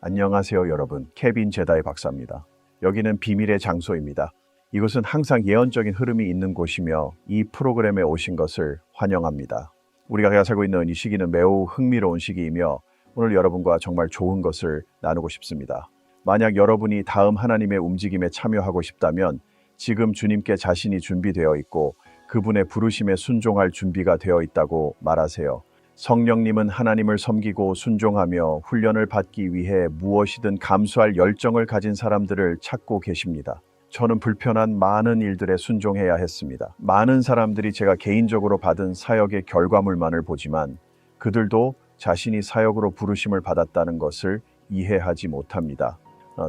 안녕하세요 여러분. 케빈 제다의 박사입니다. 여기는 비밀의 장소입니다. 이곳은 항상 예언적인 흐름이 있는 곳이며 이 프로그램에 오신 것을 환영합니다. 우리가 살고 있는 이 시기는 매우 흥미로운 시기이며 오늘 여러분과 정말 좋은 것을 나누고 싶습니다. 만약 여러분이 다음 하나님의 움직임에 참여하고 싶다면 지금 주님께 자신이 준비되어 있고 그분의 부르심에 순종할 준비가 되어 있다고 말하세요. 성령님은 하나님을 섬기고 순종하며 훈련을 받기 위해 무엇이든 감수할 열정을 가진 사람들을 찾고 계십니다. 저는 불편한 많은 일들에 순종해야 했습니다. 많은 사람들이 제가 개인적으로 받은 사역의 결과물만을 보지만 그들도 자신이 사역으로 부르심을 받았다는 것을 이해하지 못합니다.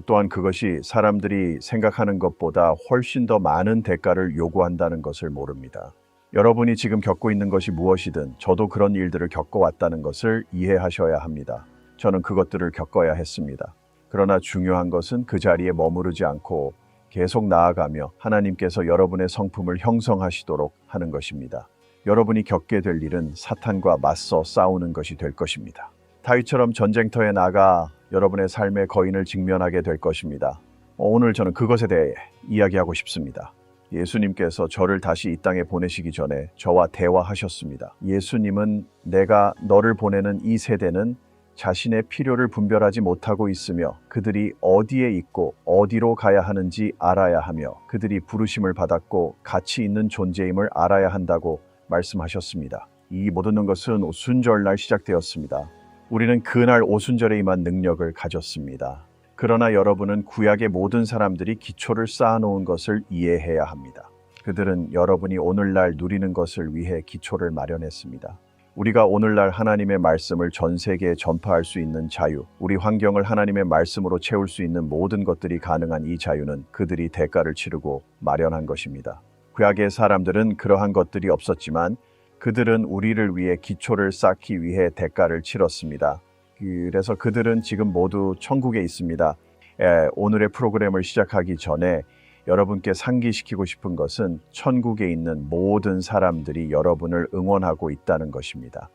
또한 그것이 사람들이 생각하는 것보다 훨씬 더 많은 대가를 요구한다는 것을 모릅니다. 여러분이 지금 겪고 있는 것이 무엇이든 저도 그런 일들을 겪어왔다는 것을 이해하셔야 합니다. 저는 그것들을 겪어야 했습니다. 그러나 중요한 것은 그 자리에 머무르지 않고 계속 나아가며 하나님께서 여러분의 성품을 형성하시도록 하는 것입니다. 여러분이 겪게 될 일은 사탄과 맞서 싸우는 것이 될 것입니다. 다윗처럼 전쟁터에 나가 여러분의 삶의 거인을 직면하게 될 것입니다. 오늘 저는 그것에 대해 이야기하고 싶습니다. 예수님께서 저를 다시 이 땅에 보내시기 전에 저와 대화하셨습니다. 예수님은 내가 너를 보내는 이 세대는 자신의 필요를 분별하지 못하고 있으며 그들이 어디에 있고 어디로 가야 하는지 알아야 하며 그들이 부르심을 받았고 가치 있는 존재임을 알아야 한다고 말씀하셨습니다. 이 모든 것은 오순절날 시작되었습니다. 우리는 그날 오순절에 임한 능력을 가졌습니다. 그러나 여러분은 구약의 모든 사람들이 기초를 쌓아놓은 것을 이해해야 합니다. 그들은 여러분이 오늘날 누리는 것을 위해 기초를 마련했습니다. 우리가 오늘날 하나님의 말씀을 전 세계에 전파할 수 있는 자유, 우리 환경을 하나님의 말씀으로 채울 수 있는 모든 것들이 가능한 이 자유는 그들이 대가를 치르고 마련한 것입니다. 구약의 사람들은 그러한 것들이 없었지만 그들은 우리를 위해 기초를 쌓기 위해 대가를 치렀습니다. 그래서 그들은 지금 모두 천국에 있습니다. 오늘의 프로그램을 시작하기 전에 여러분께 상기시키고 싶은 것은 천국에 있는 모든 사람들이 여러분을 응원하고 있다는 것입니다.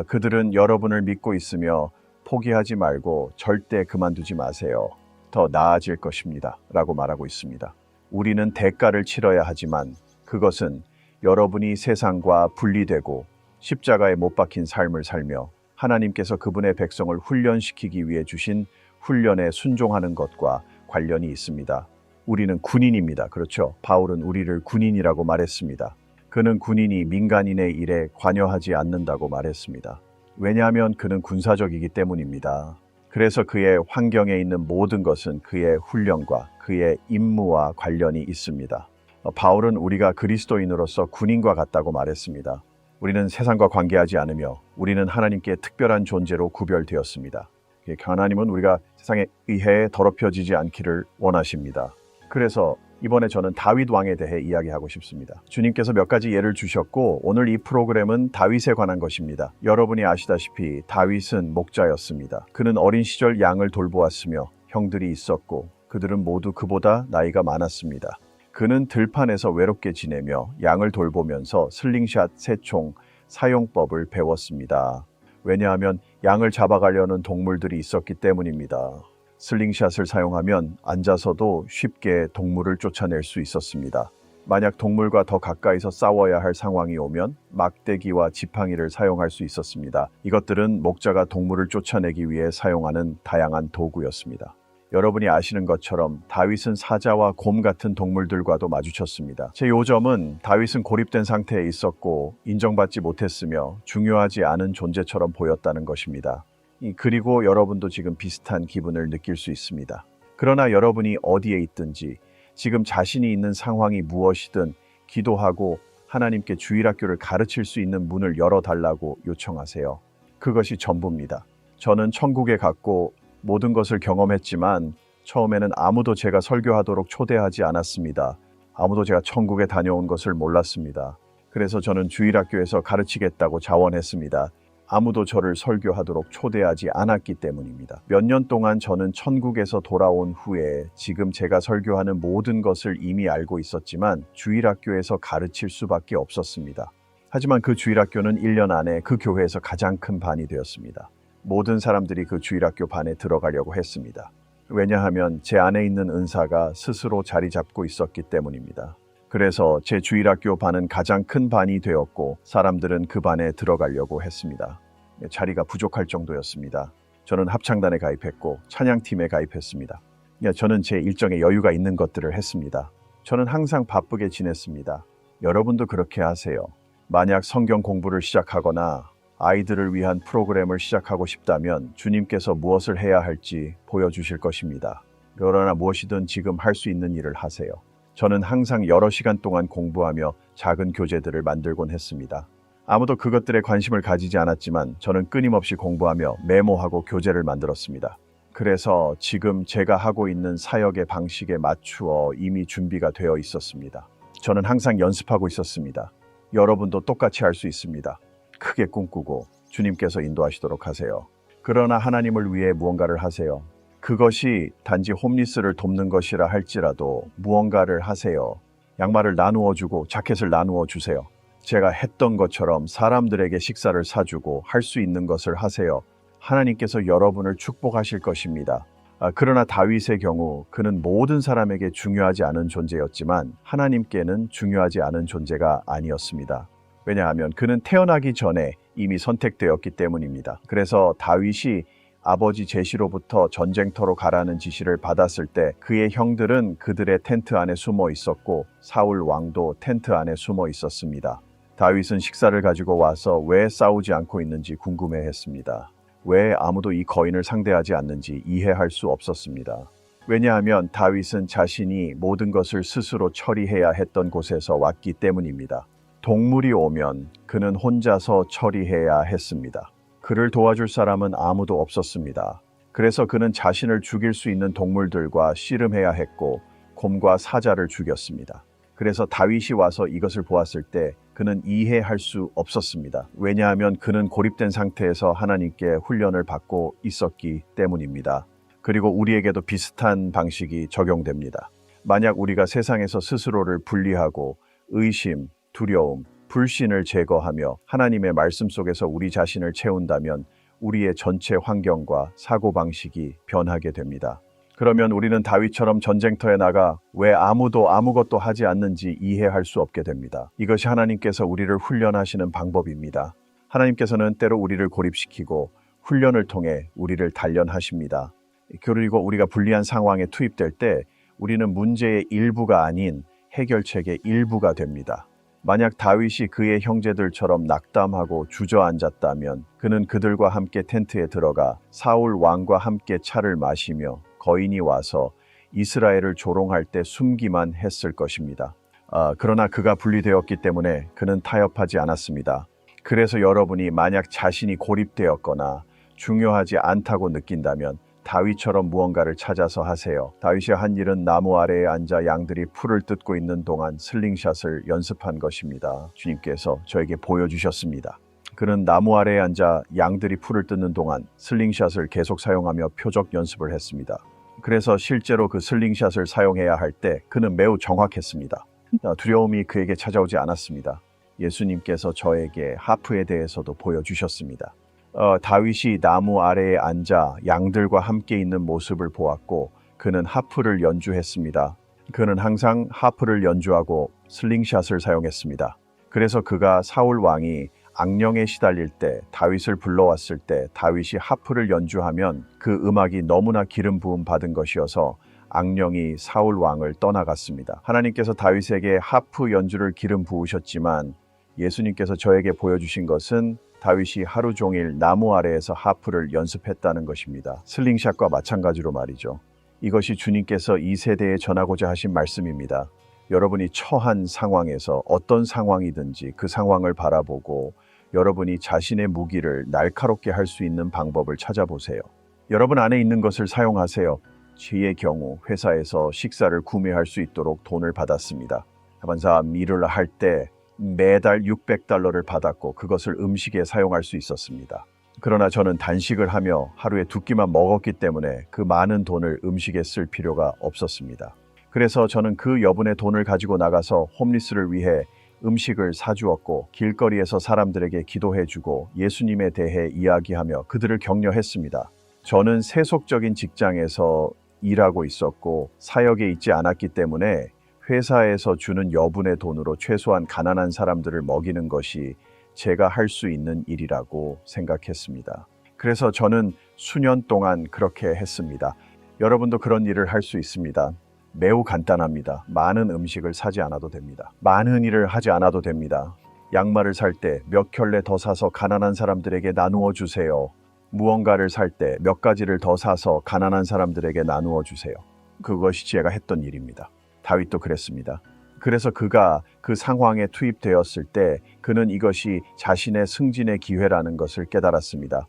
그들은 여러분을 믿고 있으며 포기하지 말고 절대 그만두지 마세요. 더 나아질 것입니다. 라고 말하고 있습니다. 우리는 대가를 치러야 하지만 그것은 여러분이 세상과 분리되고 십자가에 못 박힌 삶을 살며 하나님께서 그분의 백성을 훈련시키기 위해 주신 훈련에 순종하는 것과 관련이 있습니다. 우리는 군인입니다. 그렇죠? 바울은 우리를 군인이라고 말했습니다. 그는 군인이 민간인의 일에 관여하지 않는다고 말했습니다. 왜냐하면 그는 군사적이기 때문입니다. 그래서 그의 환경에 있는 모든 것은 그의 훈련과 그의 임무와 관련이 있습니다. 바울은 우리가 그리스도인으로서 군인과 같다고 말했습니다. 우리는 세상과 관계하지 않으며 우리는 하나님께 특별한 존재로 구별되었습니다. 하나님은 우리가 세상의 의회에 더럽혀지지 않기를 원하십니다. 그래서 이번에 저는 다윗 왕에 대해 이야기하고 싶습니다. 주님께서 몇 가지 예를 주셨고 오늘 이 프로그램은 다윗에 관한 것입니다. 여러분이 아시다시피 다윗은 목자였습니다. 그는 어린 시절 양을 돌보았으며 형들이 있었고 그들은 모두 그보다 나이가 많았습니다. 그는 들판에서 외롭게 지내며 양을 돌보면서 슬링샷, 새총, 사용법을 배웠습니다. 왜냐하면 양을 잡아가려는 동물들이 있었기 때문입니다. 슬링샷을 사용하면 앉아서도 쉽게 동물을 쫓아낼 수 있었습니다. 만약 동물과 더 가까이서 싸워야 할 상황이 오면 막대기와 지팡이를 사용할 수 있었습니다. 이것들은 목자가 동물을 쫓아내기 위해 사용하는 다양한 도구였습니다. 여러분이 아시는 것처럼 다윗은 사자와 곰 같은 동물들과도 마주쳤습니다. 제 요점은 다윗은 고립된 상태에 있었고 인정받지 못했으며 중요하지 않은 존재처럼 보였다는 것입니다. 그리고 여러분도 지금 비슷한 기분을 느낄 수 있습니다. 그러나 여러분이 어디에 있든지 지금 자신이 있는 상황이 무엇이든 기도하고 하나님께 주일학교를 가르칠 수 있는 문을 열어달라고 요청하세요. 그것이 전부입니다. 저는 천국에 갔고 모든 것을 경험했지만 처음에는 아무도 제가 설교하도록 초대하지 않았습니다. 아무도 제가 천국에 다녀온 것을 몰랐습니다. 그래서 저는 주일학교에서 가르치겠다고 자원했습니다. 아무도 저를 설교하도록 초대하지 않았기 때문입니다. 몇 년 동안 저는 천국에서 돌아온 후에 지금 제가 설교하는 모든 것을 이미 알고 있었지만 주일학교에서 가르칠 수밖에 없었습니다. 하지만 그 주일학교는 1년 안에 그 교회에서 가장 큰 반이 되었습니다. 모든 사람들이 그 주일학교 반에 들어가려고 했습니다. 왜냐하면 제 안에 있는 은사가 스스로 자리 잡고 있었기 때문입니다. 그래서 제 주일학교 반은 가장 큰 반이 되었고 사람들은 그 반에 들어가려고 했습니다. 자리가 부족할 정도였습니다. 저는 합창단에 가입했고 찬양팀에 가입했습니다. 저는 제 일정에 여유가 있는 것들을 했습니다. 저는 항상 바쁘게 지냈습니다. 여러분도 그렇게 하세요. 만약 성경 공부를 시작하거나 아이들을 위한 프로그램을 시작하고 싶다면 주님께서 무엇을 해야 할지 보여주실 것입니다. 그러나 무엇이든 지금 할 수 있는 일을 하세요. 저는 항상 여러 시간 동안 공부하며 작은 교재들을 만들곤 했습니다. 아무도 그것들에 관심을 가지지 않았지만 저는 끊임없이 공부하며 메모하고 교재를 만들었습니다. 그래서 지금 제가 하고 있는 사역의 방식에 맞추어 이미 준비가 되어 있었습니다. 저는 항상 연습하고 있었습니다. 여러분도 똑같이 할 수 있습니다. 크게 꿈꾸고 주님께서 인도하시도록 하세요. 그러나 하나님을 위해 무언가를 하세요. 그것이 단지 홈리스를 돕는 것이라 할지라도 무언가를 하세요. 양말을 나누어 주고 자켓을 나누어 주세요. 제가 했던 것처럼 사람들에게 식사를 사주고 할 수 있는 것을 하세요. 하나님께서 여러분을 축복하실 것입니다. 그러나 다윗의 경우 그는 모든 사람에게 중요하지 않은 존재였지만 하나님께는 중요하지 않은 존재가 아니었습니다. 왜냐하면 그는 태어나기 전에 이미 선택되었기 때문입니다. 그래서 다윗이 아버지 제시로부터 전쟁터로 가라는 지시를 받았을 때 그의 형들은 그들의 텐트 안에 숨어 있었고 사울 왕도 텐트 안에 숨어 있었습니다. 다윗은 식사를 가지고 와서 왜 싸우지 않고 있는지 궁금해했습니다. 왜 아무도 이 거인을 상대하지 않는지 이해할 수 없었습니다. 왜냐하면 다윗은 자신이 모든 것을 스스로 처리해야 했던 곳에서 왔기 때문입니다. 동물이 오면 그는 혼자서 처리해야 했습니다. 그를 도와줄 사람은 아무도 없었습니다. 그래서 그는 자신을 죽일 수 있는 동물들과 씨름해야 했고 곰과 사자를 죽였습니다. 그래서 다윗이 와서 이것을 보았을 때 그는 이해할 수 없었습니다. 왜냐하면 그는 고립된 상태에서 하나님께 훈련을 받고 있었기 때문입니다. 그리고 우리에게도 비슷한 방식이 적용됩니다. 만약 우리가 세상에서 스스로를 분리하고 의심, 두려움, 불신을 제거하며 하나님의 말씀 속에서 우리 자신을 채운다면 우리의 전체 환경과 사고방식이 변하게 됩니다. 그러면 우리는 다윗처럼 전쟁터에 나가 왜 아무도 아무것도 하지 않는지 이해할 수 없게 됩니다. 이것이 하나님께서 우리를 훈련하시는 방법입니다. 하나님께서는 때로 우리를 고립시키고 훈련을 통해 우리를 단련하십니다. 그리고 우리가 불리한 상황에 투입될 때 우리는 문제의 일부가 아닌 해결책의 일부가 됩니다. 만약 다윗이 그의 형제들처럼 낙담하고 주저앉았다면 그는 그들과 함께 텐트에 들어가 사울 왕과 함께 차를 마시며 거인이 와서 이스라엘을 조롱할 때 숨기만 했을 것입니다. 그러나 그가 분리되었기 때문에 그는 타협하지 않았습니다. 그래서 여러분이 만약 자신이 고립되었거나 중요하지 않다고 느낀다면 다윗처럼 무언가를 찾아서 하세요. 다윗이 한 일은 나무 아래에 앉아 양들이 풀을 뜯고 있는 동안 슬링샷을 연습한 것입니다. 주님께서 저에게 보여주셨습니다. 그는 나무 아래에 앉아 양들이 풀을 뜯는 동안 슬링샷을 계속 사용하며 표적 연습을 했습니다. 그래서 실제로 그 슬링샷을 사용해야 할 때 그는 매우 정확했습니다. 두려움이 그에게 찾아오지 않았습니다. 예수님께서 저에게 하프에 대해서도 보여주셨습니다. 다윗이 나무 아래에 앉아 양들과 함께 있는 모습을 보았고 그는 하프를 연주했습니다. 그는 항상 하프를 연주하고 슬링샷을 사용했습니다. 그래서 그가 사울 왕이 악령에 시달릴 때 다윗을 불러왔을 때 다윗이 하프를 연주하면 그 음악이 너무나 기름 부음 받은 것이어서 악령이 사울 왕을 떠나갔습니다. 하나님께서 다윗에게 하프 연주를 기름 부으셨지만 예수님께서 저에게 보여주신 것은 다윗이 하루 종일 나무 아래에서 하프를 연습했다는 것입니다. 슬링샷과 마찬가지로 말이죠. 이것이 주님께서 이 세대에 전하고자 하신 말씀입니다. 여러분이 처한 상황에서 어떤 상황이든지 그 상황을 바라보고 여러분이 자신의 무기를 날카롭게 할 수 있는 방법을 찾아보세요. 여러분 안에 있는 것을 사용하세요. 저의 경우 회사에서 식사를 구매할 수 있도록 돈을 받았습니다. 하반사 일을 할 때 매달 $600를 받았고 그것을 음식에 사용할 수 있었습니다. 그러나 저는 단식을 하며 하루에 2끼만 먹었기 때문에 그 많은 돈을 음식에 쓸 필요가 없었습니다. 그래서 저는 그 여분의 돈을 가지고 나가서 홈리스를 위해 음식을 사주었고 길거리에서 사람들에게 기도해주고 예수님에 대해 이야기하며 그들을 격려했습니다. 저는 세속적인 직장에서 일하고 있었고 사역에 있지 않았기 때문에 회사에서 주는 여분의 돈으로 최소한 가난한 사람들을 먹이는 것이 제가 할 수 있는 일이라고 생각했습니다. 그래서 저는 수년 동안 그렇게 했습니다. 여러분도 그런 일을 할 수 있습니다. 매우 간단합니다. 많은 음식을 사지 않아도 됩니다. 많은 일을 하지 않아도 됩니다. 양말을 살 때 몇 켤레 더 사서 가난한 사람들에게 나누어 주세요. 무언가를 살 때 몇 가지를 더 사서 가난한 사람들에게 나누어 주세요. 그것이 제가 했던 일입니다. 다윗도 그랬습니다. 그래서 그가 그 상황에 투입되었을 때 그는 이것이 자신의 승진의 기회라는 것을 깨달았습니다.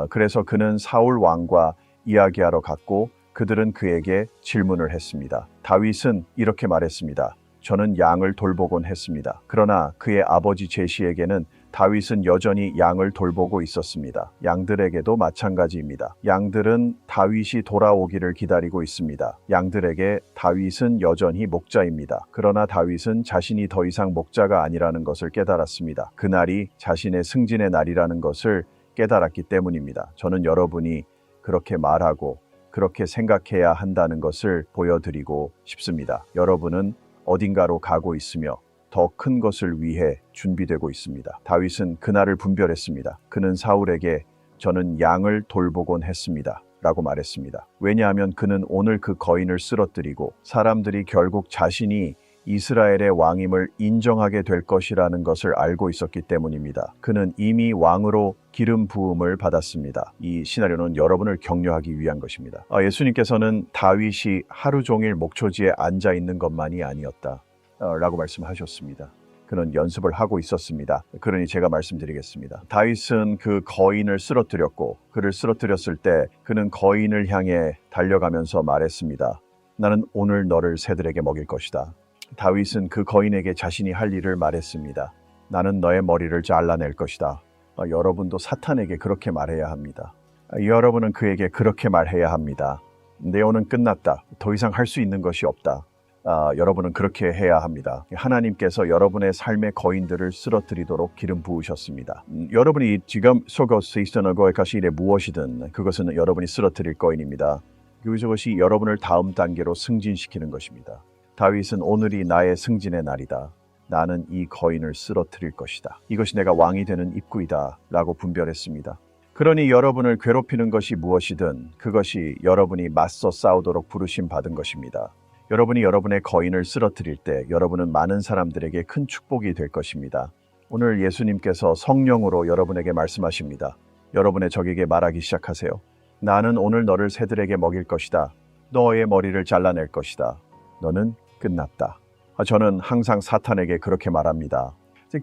그래서 그는 사울 왕과 이야기하러 갔고 그들은 그에게 질문을 했습니다. 다윗은 이렇게 말했습니다. 저는 양을 돌보곤 했습니다. 그러나 그의 아버지 제시에게는 다윗은 여전히 양을 돌보고 있었습니다. 양들에게도 마찬가지입니다. 양들은 다윗이 돌아오기를 기다리고 있습니다. 양들에게 다윗은 여전히 목자입니다. 그러나 다윗은 자신이 더 이상 목자가 아니라는 것을 깨달았습니다. 그날이 자신의 승진의 날이라는 것을 깨달았기 때문입니다. 저는 여러분이 그렇게 말하고 그렇게 생각해야 한다는 것을 보여드리고 싶습니다. 여러분은 어딘가로 가고 있으며 더 큰 것을 위해 준비되고 있습니다. 다윗은 그날을 분별했습니다. 그는 사울에게 저는 양을 돌보곤 했습니다. 라고 말했습니다. 왜냐하면 그는 오늘 그 거인을 쓰러뜨리고 사람들이 결국 자신이 이스라엘의 왕임을 인정하게 될 것이라는 것을 알고 있었기 때문입니다. 그는 이미 왕으로 기름 부음을 받았습니다. 이 시나리오는 여러분을 격려하기 위한 것입니다. 예수님께서는 다윗이 하루 종일 목초지에 앉아 있는 것만이 아니었다. 라고 말씀하셨습니다. 그는 연습을 하고 있었습니다. 그러니 제가 말씀드리겠습니다. 다윗은 그 거인을 쓰러뜨렸고 그를 쓰러뜨렸을 때 그는 거인을 향해 달려가면서 말했습니다. 나는 오늘 너를 새들에게 먹일 것이다. 다윗은 그 거인에게 자신이 할 일을 말했습니다. 나는 너의 머리를 잘라낼 것이다. 여러분도 사탄에게 그렇게 말해야 합니다. 여러분은 그에게 그렇게 말해야 합니다. 네오는 끝났다. 더 이상 할 수 있는 것이 없다. 여러분은 그렇게 해야 합니다. 하나님께서 여러분의 삶의 거인들을 쓰러뜨리도록 기름 부으셨습니다. 여러분이 지금 속을 수 있는 것이 무엇이든 그것은 여러분이 쓰러뜨릴 거인입니다. 그것이 여러분을 다음 단계로 승진시키는 것입니다. 다윗은 오늘이 나의 승진의 날이다. 나는 이 거인을 쓰러뜨릴 것이다. 이것이 내가 왕이 되는 입구이다. 라고 분별했습니다. 그러니 여러분을 괴롭히는 것이 무엇이든 그것이 여러분이 맞서 싸우도록 부르심 받은 것입니다. 여러분이 여러분의 거인을 쓰러뜨릴 때 여러분은 많은 사람들에게 큰 축복이 될 것입니다. 오늘 예수님께서 성령으로 여러분에게 말씀하십니다. 여러분의 적에게 말하기 시작하세요. 나는 오늘 너를 새들에게 먹일 것이다. 너의 머리를 잘라낼 것이다. 너는 끝났다. 저는 항상 사탄에게 그렇게 말합니다.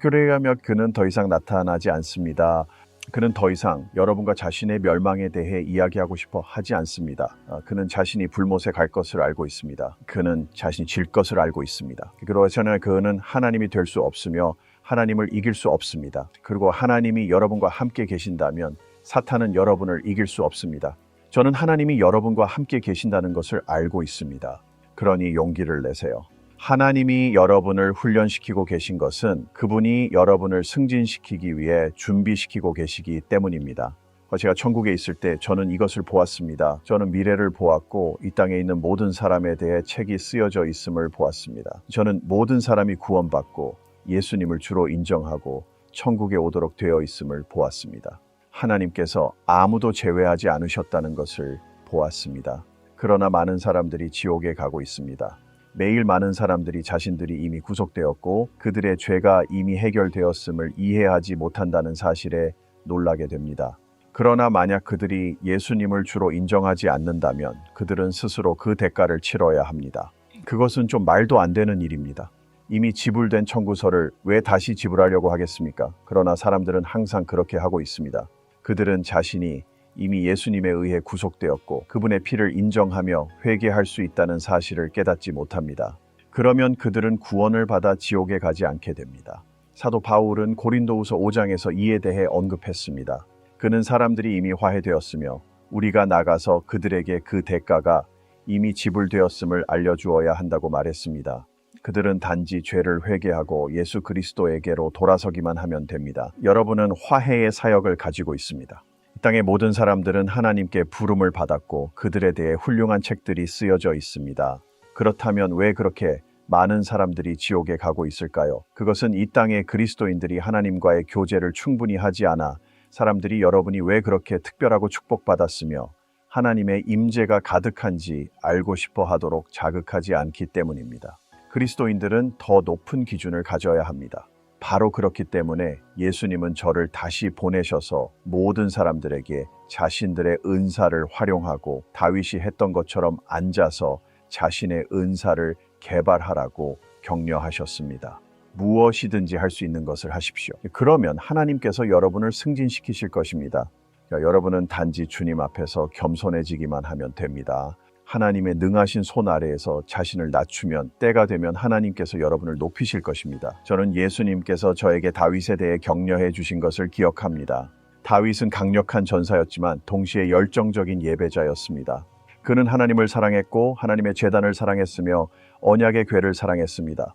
그래야며 그는 더 이상 나타나지 않습니다. 그는 더 이상 여러분과 자신의 멸망에 대해 이야기하고 싶어 하지 않습니다. 그는 자신이 불못에 갈 것을 알고 있습니다. 그는 자신이 질 것을 알고 있습니다. 그래서 그는 하나님이 될 수 없으며 하나님을 이길 수 없습니다. 그리고 하나님이 여러분과 함께 계신다면 사탄은 여러분을 이길 수 없습니다. 저는 하나님이 여러분과 함께 계신다는 것을 알고 있습니다. 그러니 용기를 내세요. 하나님이 여러분을 훈련시키고 계신 것은 그분이 여러분을 승진시키기 위해 준비시키고 계시기 때문입니다. 제가 천국에 있을 때 저는 이것을 보았습니다. 저는 미래를 보았고 이 땅에 있는 모든 사람에 대해 책이 쓰여져 있음을 보았습니다. 저는 모든 사람이 구원받고 예수님을 주로 인정하고 천국에 오도록 되어 있음을 보았습니다. 하나님께서 아무도 제외하지 않으셨다는 것을 보았습니다. 그러나 많은 사람들이 지옥에 가고 있습니다. 매일 많은 사람들이 자신들이 이미 구속되었고 그들의 죄가 이미 해결되었음을 이해하지 못한다는 사실에 놀라게 됩니다. 그러나 만약 그들이 예수님을 주로 인정하지 않는다면 그들은 스스로 그 대가를 치러야 합니다. 그것은 좀 말도 안 되는 일입니다. 이미 지불된 청구서를 왜 다시 지불하려고 하겠습니까? 그러나 사람들은 항상 그렇게 하고 있습니다. 그들은 자신이 이미 예수님에 의해 구속되었고 그분의 피를 인정하며 회개할 수 있다는 사실을 깨닫지 못합니다. 그러면 그들은 구원을 받아 지옥에 가지 않게 됩니다. 사도 바울은 고린도후서 5장에서 이에 대해 언급했습니다. 그는 사람들이 이미 화해되었으며 우리가 나가서 그들에게 그 대가가 이미 지불되었음을 알려주어야 한다고 말했습니다. 그들은 단지 죄를 회개하고 예수 그리스도에게로 돌아서기만 하면 됩니다. 여러분은 화해의 사역을 가지고 있습니다. 이 땅의 모든 사람들은 하나님께 부름을 받았고 그들에 대해 훌륭한 책들이 쓰여져 있습니다. 그렇다면 왜 그렇게 많은 사람들이 지옥에 가고 있을까요? 그것은 이 땅의 그리스도인들이 하나님과의 교제를 충분히 하지 않아 사람들이 여러분이 왜 그렇게 특별하고 축복받았으며 하나님의 임재가 가득한지 알고 싶어 하도록 자극하지 않기 때문입니다. 그리스도인들은 더 높은 기준을 가져야 합니다. 바로 그렇기 때문에 예수님은 저를 다시 보내셔서 모든 사람들에게 자신들의 은사를 활용하고 다윗이 했던 것처럼 앉아서 자신의 은사를 개발하라고 격려하셨습니다. 무엇이든지 할 수 있는 것을 하십시오. 그러면 하나님께서 여러분을 승진시키실 것입니다. 여러분은 단지 주님 앞에서 겸손해지기만 하면 됩니다. 하나님의 능하신 손 아래에서 자신을 낮추면 때가 되면 하나님께서 여러분을 높이실 것입니다. 저는 예수님께서 저에게 다윗에 대해 격려해 주신 것을 기억합니다. 다윗은 강력한 전사였지만 동시에 열정적인 예배자였습니다. 그는 하나님을 사랑했고 하나님의 제단을 사랑했으며 언약의 궤를 사랑했습니다.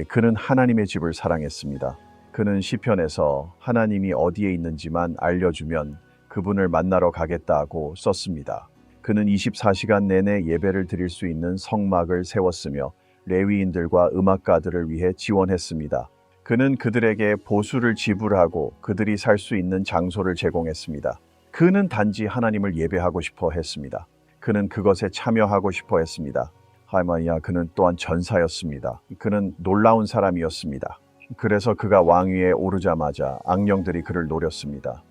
그는 하나님의 집을 사랑했습니다. 그는 시편에서 하나님이 어디에 있는지만 알려주면 그분을 만나러 가겠다고 썼습니다. 그는 24시간 내내 예배를 드릴 수 있는 성막을 세웠으며 레위인들과 음악가들을 위해 지원했습니다. 그는 그들에게 보수를 지불하고 그들이 살 수 있는 장소를 제공했습니다. 그는 단지 하나님을 예배하고 싶어 했습니다. 그는 그것에 참여하고 싶어 했습니다. 하나님이야, 그는 또한 전사였습니다. 그는 놀라운 사람이었습니다. 그래서 그가 왕위에 오르자마자 악령들이 그를 노렸습니다.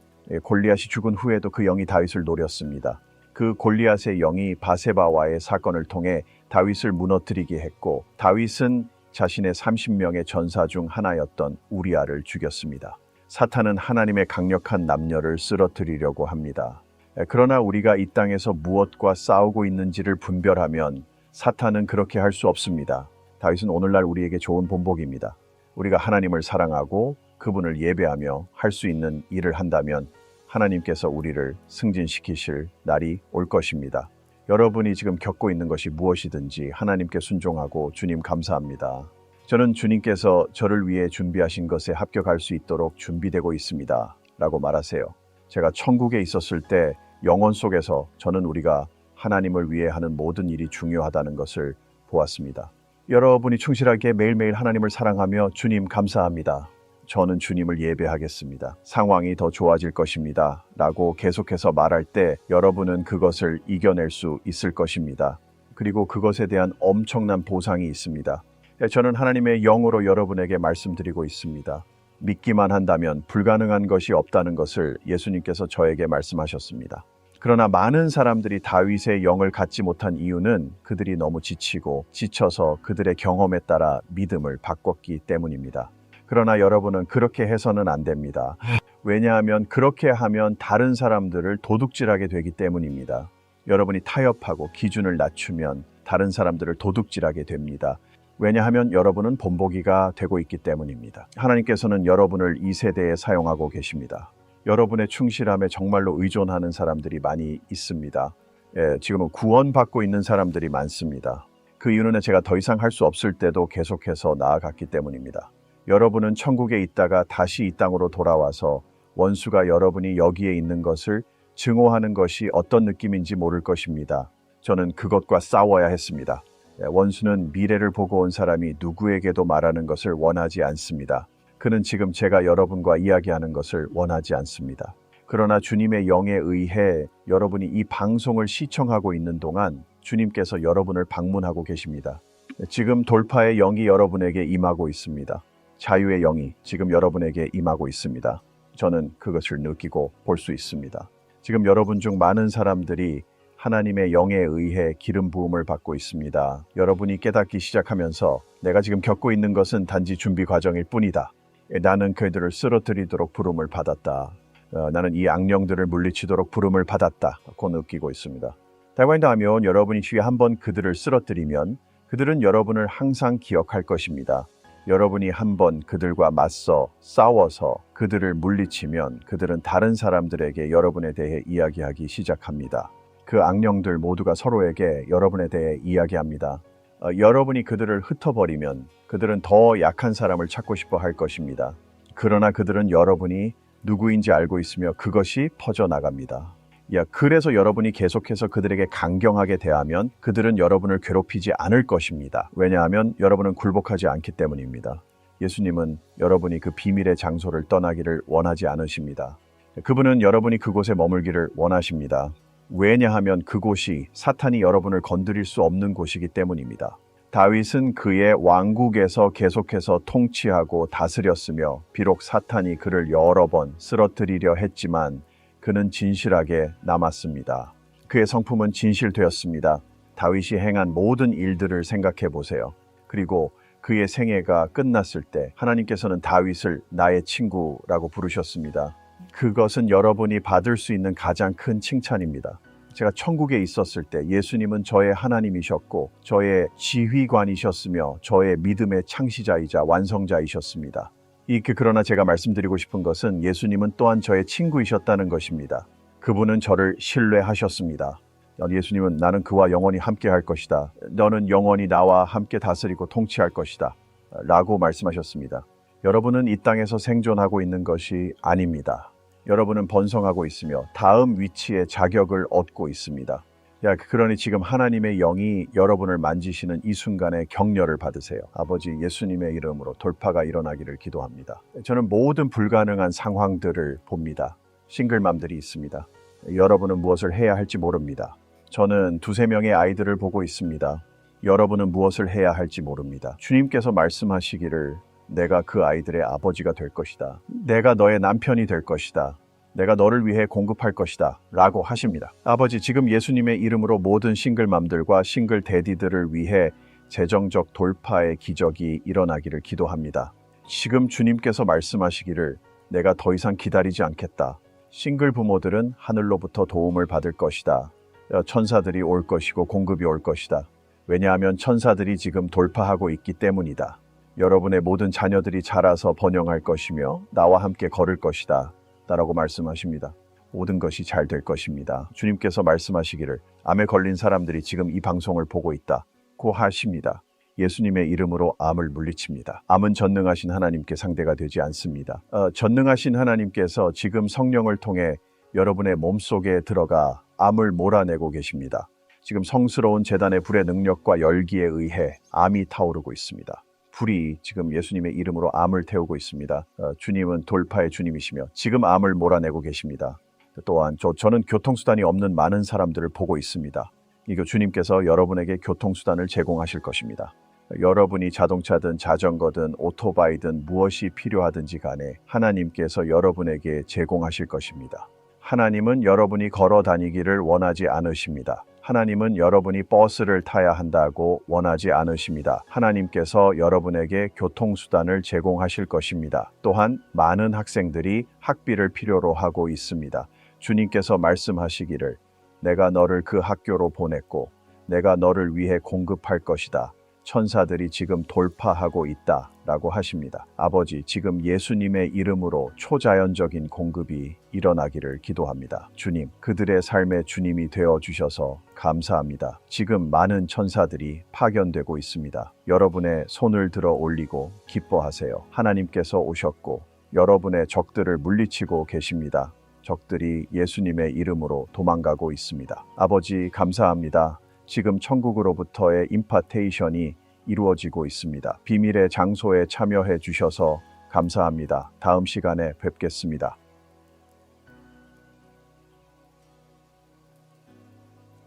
골리앗이 죽은 후에도 그 영이 다윗을 노렸습니다. 그 골리앗의 영이 바세바와의 사건을 통해 다윗을 무너뜨리게 했고 다윗은 자신의 30명의 전사 중 하나였던 우리아를 죽였습니다. 사탄은 하나님의 강력한 남녀를 쓰러뜨리려고 합니다. 그러나 우리가 이 땅에서 무엇과 싸우고 있는지를 분별하면 사탄은 그렇게 할 수 없습니다. 다윗은 오늘날 우리에게 좋은 본보기입니다. 우리가 하나님을 사랑하고 그분을 예배하며 할 수 있는 일을 한다면 하나님께서 우리를 승진시키실 날이 올 것입니다. 여러분이 지금 겪고 있는 것이 무엇이든지 하나님께 순종하고 주님 감사합니다. 저는 주님께서 저를 위해 준비하신 것에 합격할 수 있도록 준비되고 있습니다. 라고 말하세요. 제가 천국에 있었을 때 영혼 속에서 저는 우리가 하나님을 위해 하는 모든 일이 중요하다는 것을 보았습니다. 여러분이 충실하게 매일매일 하나님을 사랑하며 주님 감사합니다. 저는 주님을 예배하겠습니다. 상황이 더 좋아질 것입니다. 라고 계속해서 말할 때 여러분은 그것을 이겨낼 수 있을 것입니다. 그리고 그것에 대한 엄청난 보상이 있습니다. 저는 하나님의 영으로 여러분에게 말씀드리고 있습니다. 믿기만 한다면 불가능한 것이 없다는 것을 예수님께서 저에게 말씀하셨습니다. 그러나 많은 사람들이 다윗의 영을 갖지 못한 이유는 그들이 너무 지쳐서 그들의 경험에 따라 믿음을 바꿨기 때문입니다. 그러나 여러분은 그렇게 해서는 안 됩니다. 왜냐하면 그렇게 하면 다른 사람들을 도둑질하게 되기 때문입니다. 여러분이 타협하고 기준을 낮추면 다른 사람들을 도둑질하게 됩니다. 왜냐하면 여러분은 본보기가 되고 있기 때문입니다. 하나님께서는 여러분을 이 세대에 사용하고 계십니다. 여러분의 충실함에 정말로 의존하는 사람들이 많이 있습니다. 지금은 구원받고 있는 사람들이 많습니다. 그 이유는 제가 더 이상 할 수 없을 때도 계속해서 나아갔기 때문입니다. 여러분은 천국에 있다가 다시 이 땅으로 돌아와서 원수가 여러분이 여기에 있는 것을 증오하는 것이 어떤 느낌인지 모를 것입니다. 저는 그것과 싸워야 했습니다. 원수는 미래를 보고 온 사람이 누구에게도 말하는 것을 원하지 않습니다. 그는 지금 제가 여러분과 이야기하는 것을 원하지 않습니다. 그러나 주님의 영에 의해 여러분이 이 방송을 시청하고 있는 동안 주님께서 여러분을 방문하고 계십니다. 지금 돌파의 영이 여러분에게 임하고 있습니다. 자유의 영이 지금 여러분에게 임하고 있습니다. 저는 그것을 느끼고 볼 수 있습니다. 지금 여러분 중 많은 사람들이 하나님의 영에 의해 기름 부음을 받고 있습니다. 여러분이 깨닫기 시작하면서 내가 지금 겪고 있는 것은 단지 준비 과정일 뿐이다. 나는 그들을 쓰러뜨리도록 부름을 받았다. 나는 이 악령들을 물리치도록 부름을 받았다고 느끼고 있습니다. 다만 여러분이 주위에 한번 그들을 쓰러뜨리면 그들은 여러분을 항상 기억할 것입니다. 여러분이 한번 그들과 맞서 싸워서 그들을 물리치면 그들은 다른 사람들에게 여러분에 대해 이야기하기 시작합니다. 그 악령들 모두가 서로에게 여러분에 대해 이야기합니다. 여러분이 그들을 흩어버리면 그들은 더 약한 사람을 찾고 싶어 할 것입니다. 그러나 그들은 여러분이 누구인지 알고 있으며 그것이 퍼져나갑니다. 그래서 여러분이 계속해서 그들에게 강경하게 대하면 그들은 여러분을 괴롭히지 않을 것입니다. 왜냐하면 여러분은 굴복하지 않기 때문입니다. 예수님은 여러분이 그 비밀의 장소를 떠나기를 원하지 않으십니다. 그분은 여러분이 그곳에 머물기를 원하십니다. 왜냐하면 그곳이 사탄이 여러분을 건드릴 수 없는 곳이기 때문입니다. 다윗은 그의 왕국에서 계속해서 통치하고 다스렸으며 비록 사탄이 그를 여러 번 쓰러뜨리려 했지만 그는 진실하게 남았습니다. 그의 성품은 진실되었습니다. 다윗이 행한 모든 일들을 생각해 보세요. 그리고 그의 생애가 끝났을 때 하나님께서는 다윗을 나의 친구라고 부르셨습니다. 그것은 여러분이 받을 수 있는 가장 큰 칭찬입니다. 제가 천국에 있었을 때 예수님은 저의 하나님이셨고 저의 지휘관이셨으며 저의 믿음의 창시자이자 완성자이셨습니다. 그러나 제가 말씀드리고 싶은 것은 예수님은 또한 저의 친구이셨다는 것입니다. 그분은 저를 신뢰하셨습니다. 예수님은 나는 그와 영원히 함께 할 것이다. 너는 영원히 나와 함께 다스리고 통치할 것이다. 라고 말씀하셨습니다. 여러분은 이 땅에서 생존하고 있는 것이 아닙니다. 여러분은 번성하고 있으며 다음 위치에 자격을 얻고 있습니다. 그러니 지금 하나님의 영이 여러분을 만지시는 이 순간에 격려를 받으세요. 아버지 예수님의 이름으로 돌파가 일어나기를 기도합니다. 저는 모든 불가능한 상황들을 봅니다. 싱글맘들이 있습니다. 여러분은 무엇을 해야 할지 모릅니다. 저는 2-3명의 아이들을 보고 있습니다. 여러분은 무엇을 해야 할지 모릅니다. 주님께서 말씀하시기를 내가 그 아이들의 아버지가 될 것이다. 내가 너의 남편이 될 것이다. 내가 너를 위해 공급할 것이다. 라고 하십니다. 아버지, 지금 예수님의 이름으로 모든 싱글맘들과 싱글 데디들을 위해 재정적 돌파의 기적이 일어나기를 기도합니다. 지금 주님께서 말씀하시기를 내가 더 이상 기다리지 않겠다. 싱글 부모들은 하늘로부터 도움을 받을 것이다. 천사들이 올 것이고 공급이 올 것이다. 왜냐하면 천사들이 지금 돌파하고 있기 때문이다. 여러분의 모든 자녀들이 자라서 번영할 것이며 나와 함께 걸을 것이다. 라고 말씀하십니다. 모든 것이 잘 될 것입니다. 주님께서 말씀하시기를 암에 걸린 사람들이 지금 이 방송을 보고 있다고 하십니다. 예수님의 이름으로 암을 물리칩니다. 암은 전능하신 하나님께 상대가 되지 않습니다. 전능하신 하나님께서 지금 성령을 통해 여러분의 몸속에 들어가 암을 몰아내고 계십니다. 지금 성스러운 제단의 불의 능력과 열기에 의해 암이 타오르고 있습니다. 불이 지금 예수님의 이름으로 암을 태우고 있습니다. 주님은 돌파의 주님이시며 지금 암을 몰아내고 계십니다. 또한 저는 교통수단이 없는 많은 사람들을 보고 있습니다. 이거 주님께서 여러분에게 교통수단을 제공하실 것입니다. 여러분이 자동차든 자전거든 오토바이든 무엇이 필요하든지 간에 하나님께서 여러분에게 제공하실 것입니다. 하나님은 여러분이 걸어 다니기를 원하지 않으십니다. 하나님은 여러분이 버스를 타야 한다고 원하지 않으십니다. 하나님께서 여러분에게 교통수단을 제공하실 것입니다. 또한 많은 학생들이 학비를 필요로 하고 있습니다. 주님께서 말씀하시기를 내가 너를 그 학교로 보냈고 내가 너를 위해 공급할 것이다. 천사들이 지금 돌파하고 있다 라고 하십니다. 아버지, 지금 예수님의 이름으로 초자연적인 공급이 일어나기를 기도합니다. 주님, 그들의 삶의 주님이 되어주셔서 감사합니다. 지금 많은 천사들이 파견되고 있습니다. 여러분의 손을 들어 올리고 기뻐하세요. 하나님께서 오셨고 여러분의 적들을 물리치고 계십니다. 적들이 예수님의 이름으로 도망가고 있습니다. 아버지, 감사합니다. 지금 천국으로부터의 임파테이션이 이루어지고 있습니다. 비밀의 장소에 참여해 주셔서 감사합니다. 다음 시간에 뵙겠습니다.